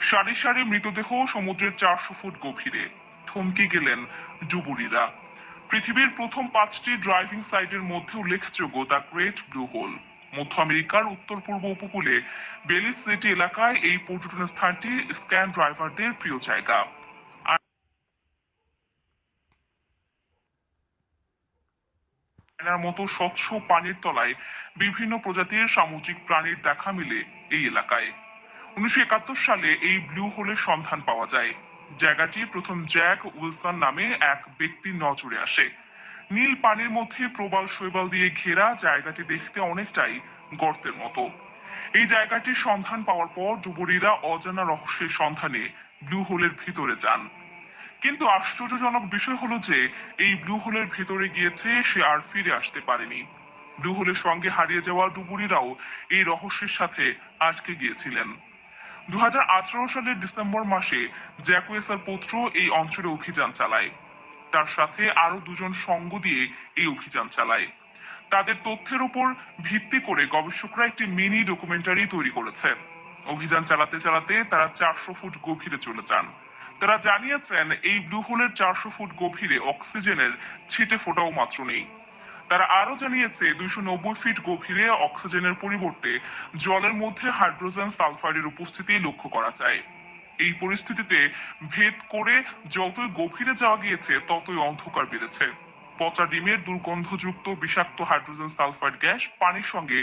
সারি সারি মৃতদেহ সমুদ্রের 400 ফুট গভীরে। থমকে গেলেন ডুবুরিরা। পৃথিবীর প্রথম 5টি ড্রাইভিং সাইটের মধ্যে উল্লেখযোগ্য দ্য গ্রেট ব্লু হোল। মধ্য আমেরিকার উত্তর পূর্ব উপকূলে বেলিজ সিটি এলাকায় এই পর্যটন স্থানটি স্ক্যান ড্রাইভারদের প্রিয় জায়গা। আয়নার মতো স্বচ্ছ পানির তলায় বিভিন্ন প্রজাতির সামুদ্রিক প্রাণীর দেখা মিলে এই এলাকায়। 1971 সালে এই ব্লু হোলের সন্ধান পাওয়া যায়। জায়গাটি প্রথম জ্যাক উইলসন নামে এক ব্যক্তির নজরে আসে। নীল পানির মধ্যে প্রবাল শৈবাল দিয়ে ঘেরা জায়গাটি দেখতে অনেকটাই গর্তের মতো। এই জায়গাটির সন্ধান পাওয়ার পর ডুবুরিরা অজানা রহস্যের সন্ধানে ব্লু হোলের ভিতরে যান। কিন্তু আশ্চর্যজনক বিষয় হলো যে এই ব্লু হোলের ভেতরে গিয়েছে, সে আর ফিরে আসতে পারেনি। ব্লু হোলের সঙ্গে হারিয়ে যাওয়া ডুবুরিরাও এই রহস্যের সাথে আটকে গিয়েছিলেন। 2018 সালের ডিসেম্বর মাসে জ্যাকুয়েসার পুত্র এই অঞ্চলে অভিযান চালায়। তার সাথে আরো দুজন সঙ্গ দিয়ে এই অভিযান চালায়। তাদের তথ্যের উপর ভিত্তি করে গবেষকরা একটি মিনি ডকুমেন্টারি তৈরি করেছে। অভিযান চালাতে চালাতে তারা 400 ফুট গভীরে চলে যান। তারা জানিয়েছেন এই ব্লু হোলের 400 ফুট গভীরে অক্সিজেনের ছিটে ফোটাও মাত্র নেই। তারা আরো জানিয়েছে 290 ফিট গভীরে অক্সিজেনের পরিবর্তে জলের মধ্যে হাইড্রোজেন সালফাইডের উপস্থিতি লক্ষ্য করা যায়। এই পরিস্থিতিতে ভেদ করে যতই গভীরে যাওয়া গিয়েছে ততই অন্ধকার বেড়েছে। পচা ডিমের দুর্গন্ধযুক্ত বিষাক্ত হাইড্রোজেন সালফাইড গ্যাস পানির সঙ্গে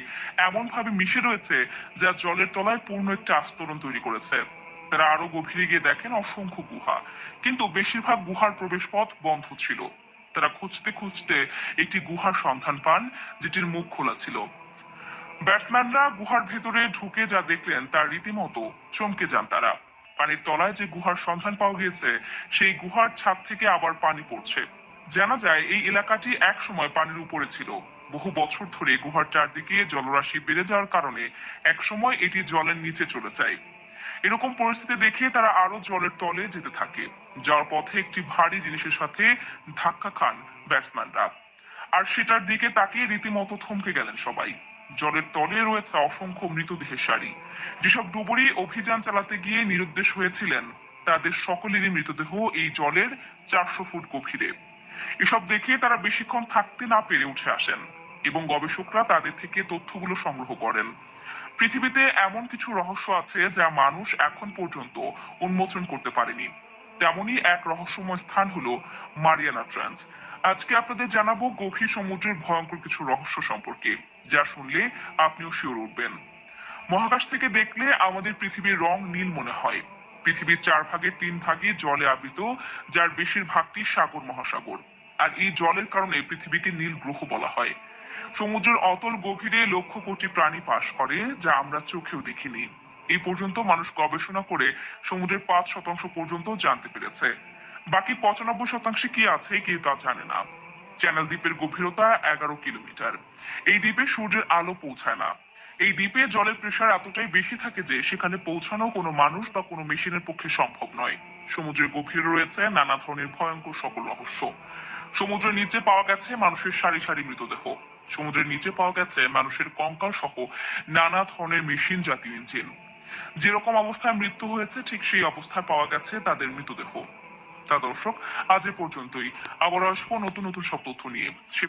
এমনভাবে মিশে রয়েছে যা জলের তলায় পূর্ণ একটা আস্তরণ তৈরি করেছে। তারা আরো গভীরে গিয়ে দেখেন অসংখ্য গুহা, কিন্তু বেশিরভাগ গুহার প্রবেশপথ বন্ধ ছিল। তারা খুঁজতে খুঁজতে একটি গুহার সন্ধান পান, যেটির মুখ খোলা ছিল। ব্যাটসম্যানরা গুহার ভেতরে ঢুকে যা দেখলেন তার রীতিমতো চমকে যান তারা। পানির তলায় যে গুহার সন্ধান পাওয়া গিয়েছে, সেই গুহার ছাদ থেকে আবার পানি পড়ছে। জানা যায় এই এলাকাটি এক সময় পানির উপরে ছিল। বহু বছর ধরে গুহার চারদিকে জলরাশি বেড়ে যাওয়ার কারণে এক সময় এটি জলের নিচে চলে যায়। এরকম পরিস্থিতি দেখে তারা আরো জলের তলে যেতে থাকে। যাওয়ার পথে একটি ভারী জিনিসের সাথে ধাক্কা খান ব্যাটসম্যানরা। আর সেটার দিকে তাকিয়ে রীতিমতো থমকে গেলেন সবাই। জলের তলে রয়েছে অসংখ্য মৃতদেহের সারি। যেসব ডুবুরি অভিযান চালাতে গিয়ে নিরুদ্দেশ হয়েছিলেন, তাদের সকলেরই মৃতদেহ এই জলের 400 ফুট গভীরে। এসব দেখে তারা বেশিক্ষণ থাকতে না পেরে উঠে আসেন এবং গবেষকরা তাদের থেকে তথ্যগুলো সংগ্রহ করেন। পৃথিবীতে এমন কিছু রহস্য আছে যা মানুষ এখন পর্যন্ত উন্মোচন করতে পারেনি। তেমনই এক রহস্যময় স্থান হলো মারিয়ানা ট্রেঞ্চ। আজকে আপনাদের জানাবো গভীর সমুদ্রের ভয়ঙ্কর কিছু রহস্য সম্পর্কে, যা শুনলে আপনিও শিওর উঠবেন। মহাকাশ থেকে দেখলে আমাদের পৃথিবীর রং নীল মনে হয়। পৃথিবীর 4/3 জলে আবৃত, যার বেশিরভাগটি সাগর মহাসাগর। আর এই জলের কারণে পৃথিবীকে নীল গ্রহ বলা হয়। সমুদ্রের অতল গভীরে লক্ষ কোটি প্রাণী বাস করে, যা আমরা চোখেও দেখিনি। এই পর্যন্ত মানুষ গবেষণা করে সমুদ্রের 5% পর্যন্ত জানতে পেরেছে। বাকি 95% কি আছে কেউ তা জানে না। চ্যানেল দ্বীপের গভীরতা 11 কিলোমিটার। এই দ্বীপে সূর্যের আলো পৌঁছায় না। এই দ্বীপে জলের প্রেসার এতটাই বেশি থাকে যে সেখানে পৌঁছানো কোনো মানুষ বা কোনো মেশিনের পক্ষে সম্ভব নয়। সমুদ্রের গভীরে রয়েছে নানা ধরনের ভয়ঙ্কর সকল রহস্য। সমুদ্রের নিচে পাওয়া গেছে মানুষের সারি সারি মৃতদেহ। সমুদ্রের নিচে পাওয়া গেছে মানুষের কঙ্কাল সহ নানা ধরনের মেশিন জাতীয় ইঞ্জিন। যেরকম অবস্থায় মৃত্যু হয়েছে ঠিক সেই অবস্থায় পাওয়া গেছে তাদের মৃতদেহ। তা দর্শক, আজ এ পর্যন্তই। আবার আসবো নতুন নতুন সব তথ্য নিয়ে। সে